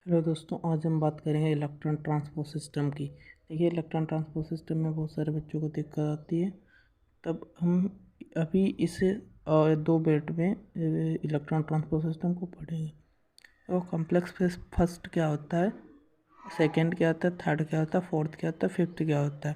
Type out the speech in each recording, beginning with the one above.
Hello दोस्तों, आज हम बात करेंगे इलेक्ट्रॉन ट्रांसपोर्ट सिस्टम की। देखिए, इलेक्ट्रॉन ट्रांसपोर्ट सिस्टम में बहुत सारे बच्चों को दिक्कत आती है। तब हम अभी इसे 2 मिनट में इलेक्ट्रॉन ट्रांसपोर्ट सिस्टम को पढ़ेंगे। तो कॉम्प्लेक्स फर्स्ट क्या होता है, सेकंड क्या होता है, थर्ड क्या होता है, फोर्थ क्या होता है, फिफ्थ क्या होता है।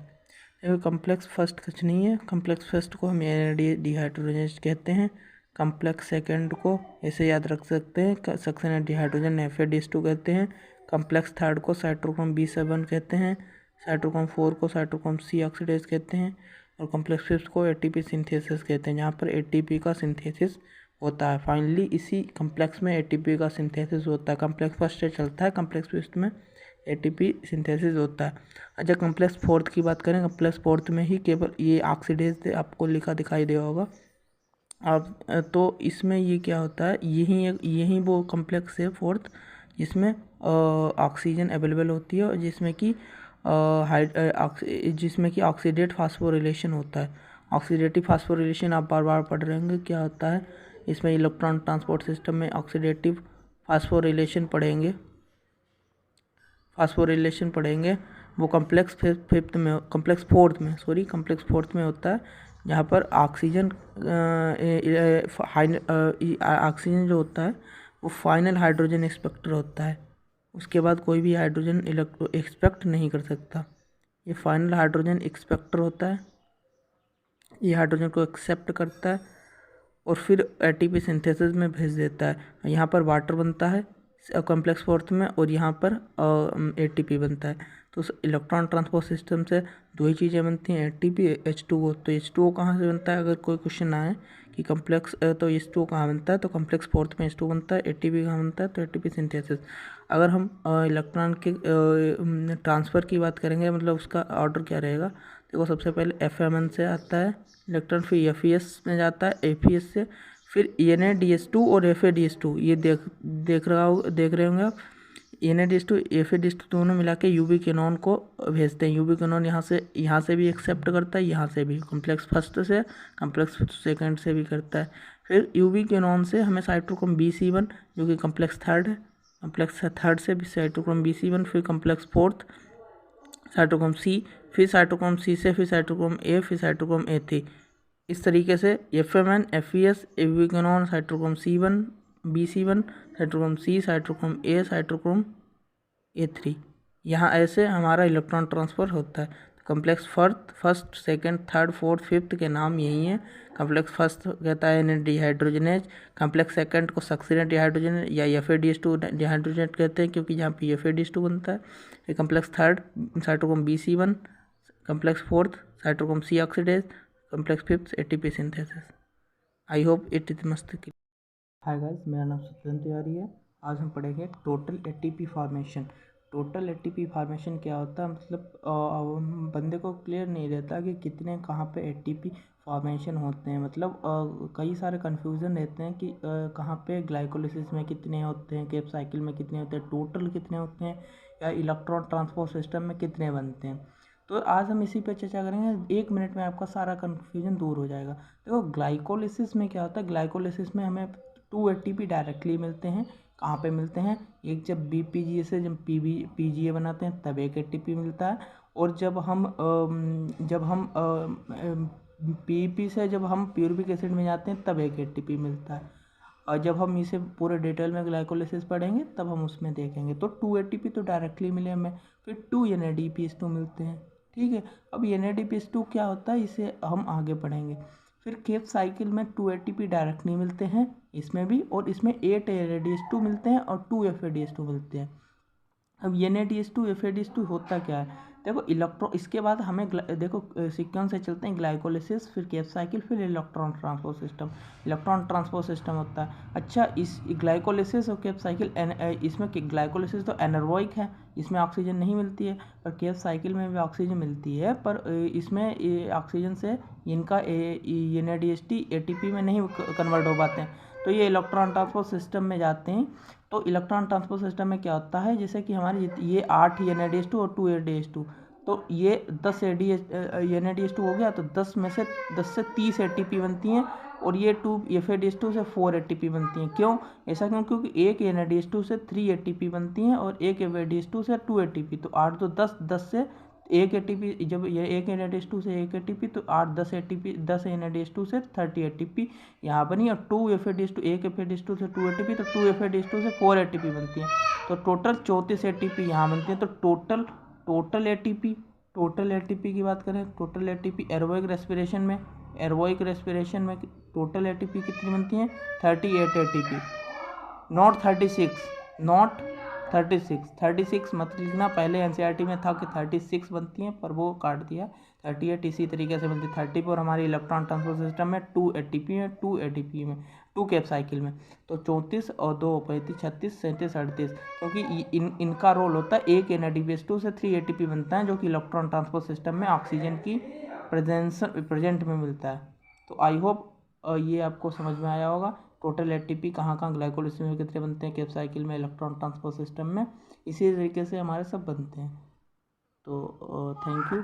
देखो, कॉम्प्लेक्स फर्स्ट कुछ नहीं है। कॉम्प्लेक्स फर्स्ट को हम डिहाइड्रोजनेज कहते हैं। कॉम्प्लेक्स सेकंड को ऐसे याद रख सकते हैं, सक्सेना डिहाइड्रोजन FADH2 कहते हैं। कॉम्प्लेक्स थर्ड को साइटोक्रोम B7 कहते हैं। साइटोक्रोम 4 को साइटोक्रोम C ऑक्सीडेज कहते हैं। और कॉम्प्लेक्स फिफ्थ को ATP सिंथेसिस कहते हैं, जहाँ पर ATP का सिंथेसिस होता है। फाइनली इसी कॉम्प्लेक्स में ATP का सिंथेसिस होता है। कॉम्प्लेक्स फर्स्ट से चलता है, कॉम्प्लेक्स फिफ्थ में ATP सिंथेसिस होता है। अच्छा, कॉम्प्लेक्स फोर्थ की बात करें, कॉम्प्लेक्स फोर्थ में ही केवल ये ऑक्सीडेज आपको लिखा दिखाई दे होगा। अब तो इसमें ये क्या होता है, यही वो कॉम्प्लेक्स है फोर्थ, जिसमें ऑक्सीजन अवेलेबल होती है और जिसमें कि ऑक्सीडेट फास्फोरिलेशन होता है। ऑक्सीडेटिव फास्फोरिलेशन आप बार बार पढ़ रहे होंगे क्या होता है। इसमें इलेक्ट्रॉन ट्रांसपोर्ट सिस्टम में ऑक्सीडेटिव फास्फोरिलेशन पढ़ेंगे। वो कॉम्प्लेक्स फोर्थ में होता है, जहाँ पर ऑक्सीजन जो होता है वो फाइनल हाइड्रोजन एक्सपेक्टर होता है। उसके बाद कोई भी हाइड्रोजन एक्सपेक्ट नहीं कर सकता। ये फाइनल हाइड्रोजन एक्सपेक्टर होता है। ये हाइड्रोजन को एक्सेप्ट करता है और फिर ATP सिंथेसिस में भेज देता है। यहाँ पर वाटर बनता है कॉम्प्लेक्स फोर्थ में, और यहाँ पर ATP बनता है। तो इलेक्ट्रॉन ट्रांसपोर्ट सिस्टम से दो ही चीज़ें बनती हैं, ATP H2O। तो H2O कहाँ से बनता है, अगर कोई क्वेश्चन आए कि कॉम्प्लेक्स तो H2O कहाँ बनता है, तो कॉम्प्लेक्स फोर्थ में H2O बनता है। ATP कहाँ बनता है, तो ATP सिंथेसिस। अगर हम इलेक्ट्रॉन के ट्रांसफ़र की बात करेंगे, मतलब उसका ऑर्डर क्या रहेगा। देखो, सबसे पहले FMN से आता है इलेक्ट्रॉन, फिर FES में जाता है, FES से फिर NADH2 और FADH2। ये देख रहे होंगे आप। NADH2 FADH2 दोनों मिला के यूवी केनॉन को भेजते हैं। यूवी केनॉन यहाँ से भी एक्सेप्ट करता है, यहाँ से भी, कॉम्प्लेक्स फर्स्ट से, कॉम्प्लेक्स सेकंड से भी करता है। फिर यूवी केनॉन से हमें साइटोक्रोम B7, जो कि कॉम्प्लेक्स थर्ड है, कॉम्प्लेक्स थर्ड से भी साइटोक्रोम B7, फिर कॉम्प्लेक्स फोर्थ साइटोक्रोम C, फिर साइटोक्रोम C से फिर साइटोक्रोम A, फिर साइटोक्रोम A3। इस तरीके से FMN, FES, एविकनॉन, cytochrome C1, B7, cytochrome C, cytochrome A, cytochrome A3। यहाँ ऐसे हमारा इलेक्ट्रॉन ट्रांसफ़र होता है। Complex first, second, third, fourth, fifth के नाम यही हैं। कॉम्प्लेक्स फर्स्ट कहता है डिहाइड्रोजनेज, कॉम्प्लेक्स सेकंड को सक्सीनेट डिहाइड्रोजनेज या FADH2 डिहाइड्रोजनेट कहते हैं, क्योंकि यहाँ पे FADH2 बनता है। फिर complex third cytochrome B7, complex fourth cytochrome C oxidase, complex fifth ATP synthesis. I hope it is मस्त। हाय गाइस, मेरा नाम सत्येंद्र तिवारी है। आज हम पढ़ेंगे total ATP formation. Total ATP formation क्या होता है, मतलब बंदे को क्लियर नहीं रहता कि कितने कहाँ पे ATP फॉर्मेशन होते हैं। मतलब कई सारे कन्फ्यूज़न रहते हैं कि कहाँ पे ग्लाइकोलिसिस में कितने होते हैं, केप साइकिल में कितने होते हैं, टोटल कितने होते हैं, या इलेक्ट्रॉन ट्रांसपोर्ट सिस्टम में कितने बनते हैं। तो आज हम इसी पे चर्चा करेंगे। 1 मिनट में आपका सारा कन्फ्यूजन दूर हो जाएगा। देखो, ग्लाइकोलिसिस में क्या होता है, ग्लाइकोलिसिस में हमें 2 ATP डायरेक्टली मिलते हैं। कहाँ पे मिलते हैं, एक जब BPGA से जब PGA बनाते हैं तब एक ATP मिलता है, और जब हम PEP से जब हम प्यूरिक एसिड में जाते हैं तब एक ATP मिलता है। और जब हम इसे पूरे डिटेल में ग्लाइकोलिसिस पढ़ेंगे तब हम उसमें देखेंगे। तो 2 ATP तो डायरेक्टली मिले हमें, फिर 2 NADPH2 मिलते हैं। ठीक है, अब NADPH2 क्या होता है इसे हम आगे पढ़ेंगे। फिर केप साइकिल में 2 ATP डायरेक्ट नहीं मिलते हैं इसमें भी, और इसमें 8 NADH2 मिलते हैं और 2 FADH2 मिलते हैं। अब NADH2 FADH2 होता क्या है, देखो इसके बाद हमें देखो सीक्वेंस से चलते हैं, ग्लाइकोलिसिस, फिर केप साइकिल, फिर electron transport system. Electron transport system होता है। अच्छा, इस ग्लाइकोलिसिस और केप साइकिल, इसमें ग्लाइकोलिसिस तो एनर्वोइक है, इसमें ऑक्सीजन नहीं मिलती है, पर केप साइकिल में भी ऑक्सीजन मिलती है, पर इसमें ऑक्सीजन से इनका NADH ATP में नहीं कन्वर्ट हो पाते हैं, तो ये इलेक्ट्रॉन ट्रांसपोर्ट सिस्टम में जाते हैं। तो इलेक्ट्रॉन ट्रांसपोर्ट सिस्टम में क्या होता है, जैसे कि हमारे ये 8 NADH2 और 2 ADH2, तो ये 10 NADH2 हो गया, तो 10 से 30 ATP बनती हैं, और ये FADH2 से 4 ATP बनती हैं। क्यों ऐसा? क्योंकि एक NADH2 से 3 ATP बनती हैं और एक FADH2 से 2 ATP। तो 8 2 10 से 1 ATP, जब ये एक NADH2 से 1 ATP, तो 8 10 ATP, 10 NADH2 से 30 ATP यहाँ बनी, और 2 FADH2, एक FADH2 से 2 ATP, तो 2 FADH2 से 4 ATP बनती हैं। तो टोटल 34 ATP यहाँ बनती हैं। तो टोटल ATP की बात करें, टोटल ATP एरोबिक रेस्पिरेशन में टोटल ATP कितनी बनती हैं? 38 ATP, नॉट 36 मत लिखना। पहले NCERT में था कि 36 बनती हैं, पर वो काट दिया। 38 इसी तरीके से बनती है। 34 हमारी इलेक्ट्रॉन ट्रांसपोर्ट सिस्टम में 2 ATP में, 2 ATP में, 2 कैप साइकिल में। तो 34 और 2 35 36 37 38, क्योंकि इनका रोल होता है, एक NADH2 से 3 ATP बनता है, जो कि इलेक्ट्रॉन ट्रांसपोर्ट सिस्टम में ऑक्सीजन की प्रेजेंट में मिलता है। तो आई होप ये आपको समझ में आया होगा। टोटल ATP कहाँ ग्लाइकोलिसिस में कितने बनते हैं, कैप साइकिल में, इलेक्ट्रॉन ट्रांसपोर्ट सिस्टम में, इसी तरीके से हमारे सब बनते हैं। तो थैंक यू।